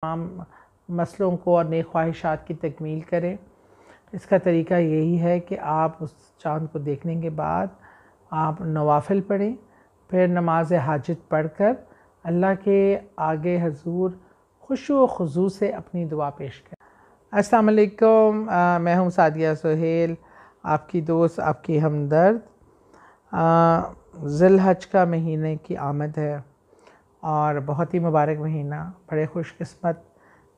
तमाम मसलों को और नेक ख्वाहिशात की तकमील करें। इसका तरीका यही है कि आप उस चाँद को देखने के बाद आप नवाफ़िल पढ़ें, फिर नमाज हाजत पढ़कर अल्लाह के आगे हजूर खुशू खुजू से अपनी दुआ पेश करें। अस्सलाम वालेकुम, मैं हूँ सादिया सुहेल, आपकी दोस्त, आपकी हमदर्द। ज़िलहज का महीने की आमद है और बहुत ही मुबारक महीना। बड़े खुशकिस्मत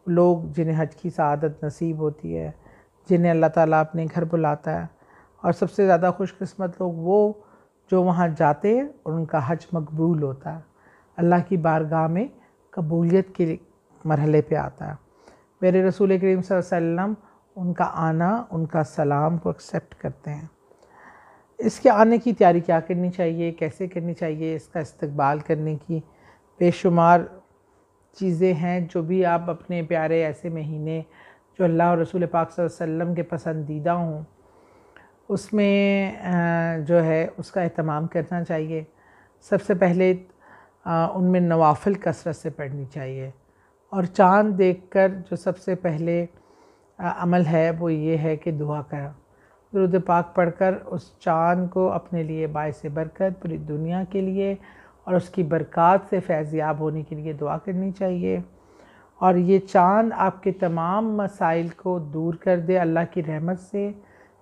लोग जिन्हें हज की सआदत नसीब होती है, जिन्हें अल्लाह ताला अपने घर बुलाता है, और सबसे ज़्यादा खुशकिस्मत लोग वो जो वहाँ जाते हैं और उनका हज मकबूल होता है, अल्लाह की बारगाह में कबूलियत के मरहले पे आता है। मेरे रसूल करीम सल्लल्लाहु अलैहि वसल्लम उनका आना, उनका सलाम को एक्सेप्ट करते हैं। इसके आने की तैयारी क्या करनी चाहिए, कैसे करनी चाहिए, इसका इस्तकबाल करने की बेशुमार चीज़ें हैं जो भी आप अपने प्यारे ऐसे महीने जो अल्लाह और रसूल पाक सल्लल्लाहु अलैहि वसल्लम के पसंदीदा हों उसमें जो है उसका एहतमाम करना चाहिए। सबसे पहले उनमें नवाफ़िल कसरत से पढ़नी चाहिए, और चाँद देखकर जो सबसे पहले अमल है वो ये है कि दुआ करा, दुरूद पाक पढ़कर उस चाँद को अपने लिए बाइस बरकत, पूरी दुनिया के लिए और उसकी बरक़ात से फैज़याब होने के लिए दुआ करनी चाहिए। और ये चाँद आपके तमाम मसाइल को दूर कर दे अल्लाह की रहमत से।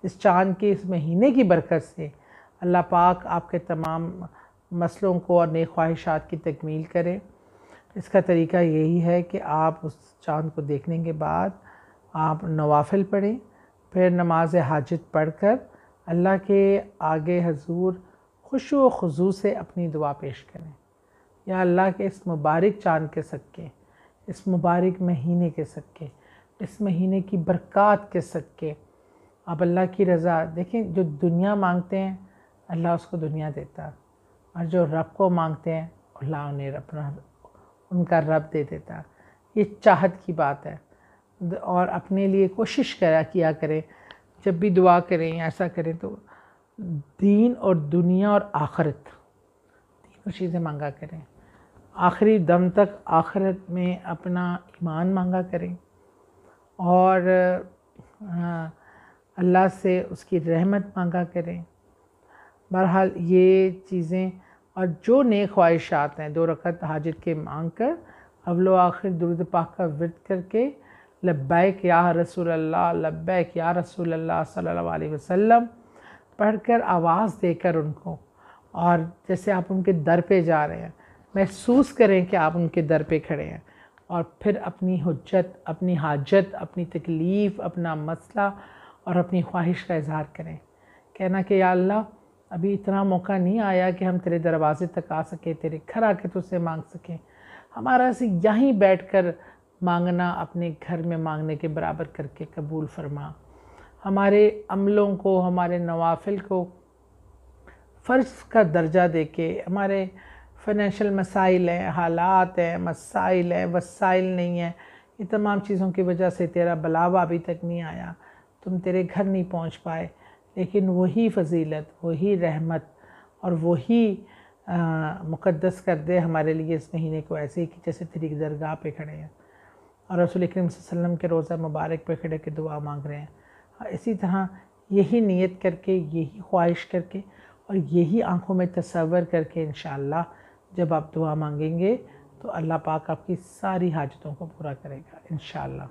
इस चाँद के इस महीने की बरकत से अल्लाह पाक आपके तमाम मसलों को और नेक ख्वाहिशात की तकमील करे। इसका तरीका यही है कि आप उस चाँद को देखने के बाद आप नवाफ़िल पढ़ें, फिर नमाज हाजत पढ़कर अल्लाह के आगे हजूर खुशू खुजू से अपनी दुआ पेश करें। या अल्लाह के इस मुबारक चाँद के सदक़े, इस मुबारक महीने के सदक़े, इस महीने की बरक़ात के सदक़े आप अल्लाह की रज़ा देखें। जो दुनिया मांगते हैं अल्लाह उसको दुनिया देता है, और जो रब को मांगते हैं अल्लाह उन्हें अपना उनका रब दे देता है। ये चाहत की बात है, और अपने लिए कोशिश किया करें जब भी दुआ करें, ऐसा करें तो दीन और दुनिया और आखिरत तीनों चीज़ें मांगा करें। आखिरी दम तक आखिरत में अपना ईमान मांगा करें, और अल्लाह से उसकी रहमत मांगा करें। बहरहाल ये चीज़ें, और जो नेक ख्वाहिशात हैं 2 रकात हाजत के मांग कर अव्वल आखिर दुरूद पाक का विर्द करके लब्बैक या रसूल अल्लाह, लब्बैक या रसूल अल्लाह सल्लल्लाहु अलैहि वसल्लम पढ़कर आवाज़ देकर उनको, और जैसे आप उनके दर पे जा रहे हैं महसूस करें कि आप उनके दर पे खड़े हैं, और फिर अपनी हुज्जत, अपनी हाजत, अपनी तकलीफ़, अपना मसला और अपनी ख्वाहिश का इज़हार करें। कहना कि या अल्लाह, अभी इतना मौका नहीं आया कि हम तेरे दरवाज़े तक आ सकें, तेरे घर आके तुझसे मांग सकें। हमारा से यहीं बैठकर मांगना अपने घर में मांगने के बराबर करके कबूल फरमा। हमारे अमलों को, हमारे नवाफ़िल को फ़र्ज़ का दर्जा देके, हमारे फ़ाइनेंशियल मसाइल हैं, हालात हैं, मसाइल हैं, वसाइल नहीं हैं, ये तमाम चीज़ों की वजह से तेरा बुलावा अभी तक नहीं आया, तुम तेरे घर नहीं पहुंच पाए। लेकिन वही फ़जीलत, वही रहमत और वही मुक़द्दस कर दे हमारे लिए इस महीने को, ऐसे ही कि जैसे तेरी दरगाह पे खड़े हैं और रसूल करीम सल्लल्लाहु अलैहि वसल्लम के रोज़ा मुबारक पे खड़े के दुआ मांग रहे हैं। इसी तरह यही नीयत करके, यही ख्वाहिश करके और यही आँखों में तसव्वुर करके इंशाअल्लाह जब आप दुआ मांगेंगे तो अल्लाह पाक आपकी सारी हाजतों को पूरा करेगा इंशाअल्लाह।